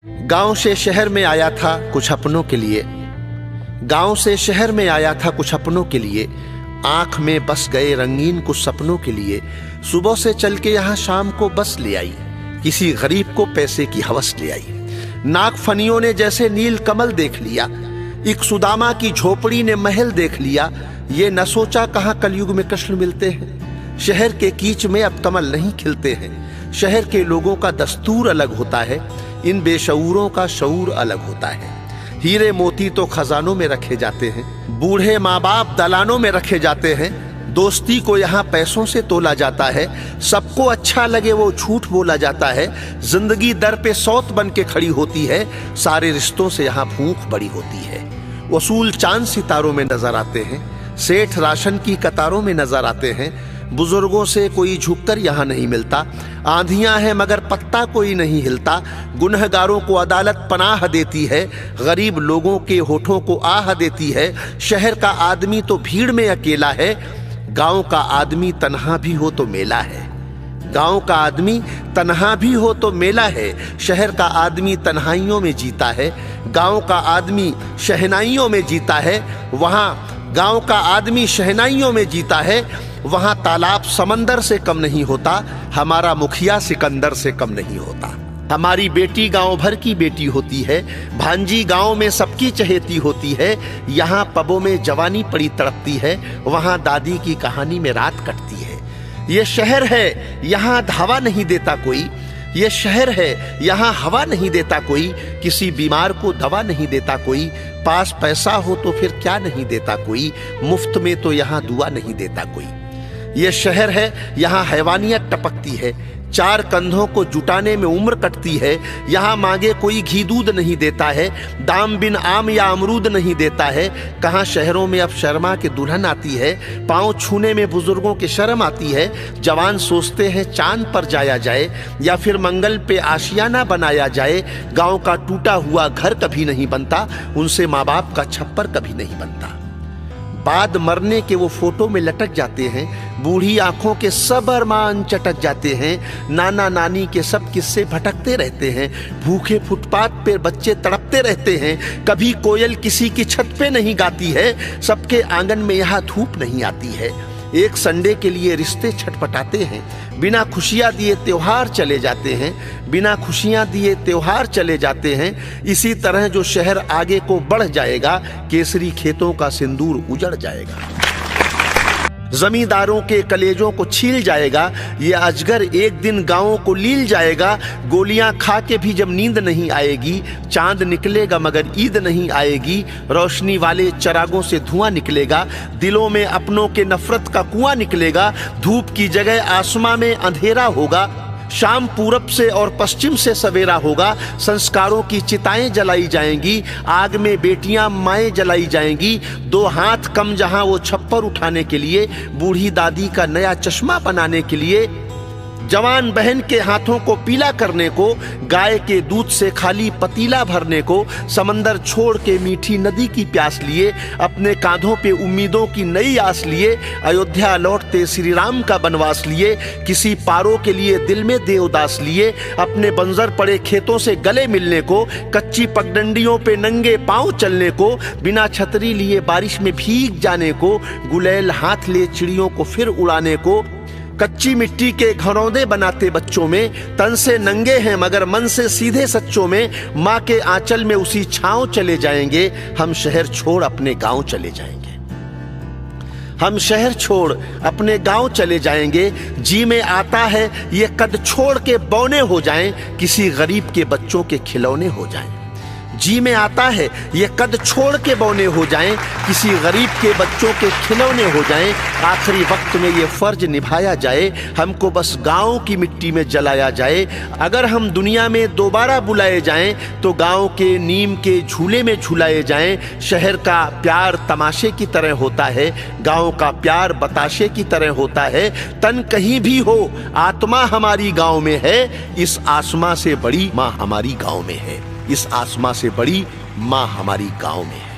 गांव से शहर में आया था कुछ अपनों के लिए, गांव से शहर में आया था कुछ अपनों के लिए, आंख में बस गए रंगीन कुछ सपनों के लिए। सुबह से चल के यहाँ शाम को बस ले आई, किसी गरीब को पैसे की हवस ले आई। नाग फनियों ने जैसे नील कमल देख लिया, एक सुदामा की झोपड़ी ने महल देख लिया। ये न सोचा कहाँ कलयुग में कृष्ण मिलते हैं। शहर के कीच में अब कमल नहीं खिलते हैं। शहर के लोगों का दस्तूर अलग होता है, इन बेशऊरों का शऊर अलग होता है। हीरे मोती तो खजानों में रखे जाते हैं, बूढ़े माँ बाप दलानों में रखे जाते हैं। दोस्ती को यहाँ पैसों से तोला जाता है, सबको अच्छा लगे वो झूठ बोला जाता है। जिंदगी दर पे सौत बन के खड़ी होती है, सारे रिश्तों से यहाँ भूख बड़ी होती है। वसूल चांद सितारों में नजर आते हैं, सेठ राशन की कतारों में नजर आते हैं। बुजुर्गों से कोई झुककर यहाँ नहीं मिलता, आंधियां हैं मगर पत्ता कोई नहीं हिलता। गुनहगारों को अदालत पनाह देती है, गरीब लोगों के होठों को आह देती है। शहर का आदमी तो भीड़ में अकेला है, गांव का आदमी तन्हा भी हो तो मेला है। गांव का आदमी तन्हा भी हो तो मेला है, शहर का आदमी तन्हाइयों में जीता है। गांव का आदमी शहनाइयों में जीता है, वहाँ गांव का आदमी शहनाइयों में जीता है। वहां तालाब समंदर से कम नहीं होता, हमारा मुखिया सिकंदर से कम नहीं होता। हमारी बेटी गांव भर की बेटी होती है, भांजी गांव में सबकी चहेती होती है। यहाँ पबों में जवानी पड़ी तड़पती है, वहां दादी की कहानी में रात कटती है। ये शहर है, यहाँ हवा नहीं देता कोई। ये शहर है, यहाँ हवा नहीं देता कोई, किसी बीमार को दवा नहीं देता कोई। पास पैसा हो तो फिर क्या नहीं देता कोई, मुफ्त में तो यहाँ दुआ नहीं देता कोई। ये शहर है, यहाँ हैवानियत टपकती है, चार कंधों को जुटाने में उम्र कटती है। यहाँ मांगे कोई घी दूध नहीं देता है, दाम बिन आम या अमरूद नहीं देता है। कहाँ शहरों में अब शर्मा के दुल्हन आती है, पाँव छूने में बुजुर्गों की शर्म आती है। जवान सोचते हैं चांद पर जाया जाए या फिर मंगल पे आशियाना बनाया जाए। गाँव का टूटा हुआ घर कभी नहीं बनता, उनसे माँ बाप का छप्पर कभी नहीं बनता। बाद मरने के वो फोटो में लटक जाते हैं, बूढ़ी आंखों के सब अरमान चटक जाते हैं। नाना नानी के सब किस्से भटकते रहते हैं, भूखे फुटपाथ पे बच्चे तड़पते रहते हैं। कभी कोयल किसी की छत पे नहीं गाती है, सबके आंगन में यहाँ धूप नहीं आती है। एक संडे के लिए रिश्ते छटपटाते हैं, बिना खुशियाँ दिए त्योहार चले जाते हैं, बिना खुशियाँ दिए त्योहार चले जाते हैं। इसी तरह जो शहर आगे को बढ़ जाएगा, केसरी खेतों का सिंदूर उजड़ जाएगा, जमींदारों के कलेजों को छील जाएगा। ये अजगर एक दिन गांवों को लील जाएगा। गोलियां खा के भी जब नींद नहीं आएगी, चांद निकलेगा मगर ईद नहीं आएगी। रोशनी वाले चरागों से धुआं निकलेगा, दिलों में अपनों के नफरत का कुआं निकलेगा। धूप की जगह आसमां में अंधेरा होगा, शाम पूरब से और पश्चिम से सवेरा होगा। संस्कारों की चिताएं जलाई जाएंगी, आग में बेटियां माएं जलाई जाएंगी। दो हाथ कम जहां वो छप्पर उठाने के लिए, बूढ़ी दादी का नया चश्मा बनाने के लिए। जवान बहन के हाथों को पीला करने को, गाय के दूध से खाली पतीला भरने को। समंदर छोड़ के मीठी नदी की प्यास लिए, अपने कांधों पे उम्मीदों की नई आस लिए। अयोध्या लौटते श्री राम का बनवास लिए, किसी पारों के लिए दिल में देवदास लिए। अपने बंजर पड़े खेतों से गले मिलने को, कच्ची पगडंडियों पे नंगे पांव चलने को। बिना छतरी लिए बारिश में भीग जाने को, गुलेल हाथ ले चिड़ियों को फिर उड़ाने को। कच्ची मिट्टी के घरौंदे बनाते बच्चों में, तन से नंगे हैं मगर मन से सीधे सच्चों में। माँ के आंचल में उसी छांव चले जाएंगे, हम शहर छोड़ अपने गांव चले जाएंगे। हम शहर छोड़ अपने गांव चले जाएंगे। जी में आता है ये कद छोड़ के बौने हो जाएं, किसी गरीब के बच्चों के खिलौने हो जाएं। जी में आता है ये कद छोड़ के बौने हो जाएं, किसी गरीब के बच्चों के खिलौने हो जाएं। आखिरी वक्त में ये फर्ज निभाया जाए, हमको बस गांव की मिट्टी में जलाया जाए। अगर हम दुनिया में दोबारा बुलाए जाएं, तो गांव के नीम के झूले में झुलाए जाएं। शहर का प्यार तमाशे की तरह होता है, गांव का प्यार बताशे की तरह होता है। तन कहीं भी हो, आत्मा हमारी गांव में है, इस आसमां से बड़ी माँ हमारी गांव में है। इस आसमां से बड़ी माँ हमारी गांव में है।